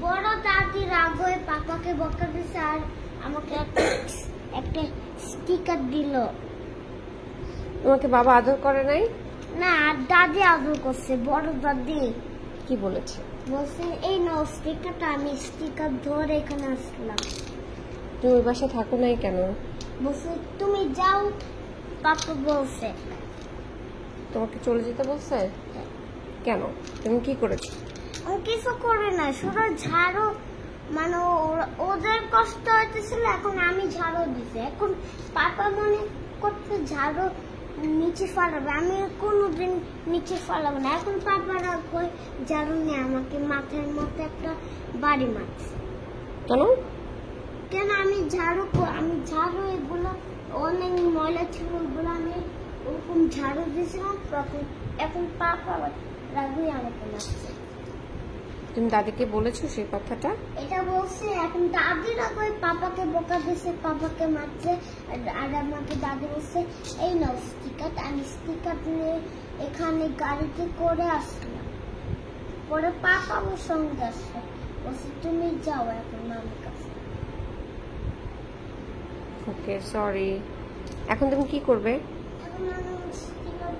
বড় দাদি রাগ হয়ে পাপাকে বকা দিছে আর আমাকে একটা স্টিকার দিল। তোমাকে বাবা আদর করে নাই? না, দাদি আদর করছে। বড় দাদি কি বলেছে? বলছে এই নাও স্টিকারটা। আমি স্টিকার ধরে এখানে আসলাম। তুমি ওই বাসায় থাকো নাই কেন? বলছে তুমি যাও। পাপা বলছে। তোমাকে চলে যেতে বলছে? কেন? তুমি কি করেছো? আমি কিছু করে না, শুধু ঝাড়ু, মানে ওদের কষ্ট হইতেছিল, এখন আমি ঝাড়ু দিছি। এখন পাপা মনে করতে ঝাড়ু নিচে ফালাবে, আমি কোনোদিন নিচে ফালাবো না। এখন পাপারা কই ঝাড়ু নিয়ে আমাকে মাথার মধ্যে একটা বাড়ি মারছে। কেন? কেন আমি ঝাড়ু এগুলো অনেক ময়লা ছিল, ওগুলো আমি ওরকম ঝাড়ু দিয়েছিলাম। এখন পাপা রাগুই আমাকে মারছে। তুমি দাদিকে বলেছো সেই কথাটা? এটা বলছে। এখন দাদিরা কই পাপাকে বকা দিছে, পাপাকে মারছে। আর আমাকে দাদি বলছে এই নাও স্টিকার। আমি স্টিকার নিয়ে এখানে গাড়িতে করে আসলাম। পরে পাপা আমার সঙ্গে আসছে, বলছে তুমি যাও এখন মামির কাছে। ওকে, সরি। এখন তুমি কি করবে? এখন আমি স্টিকার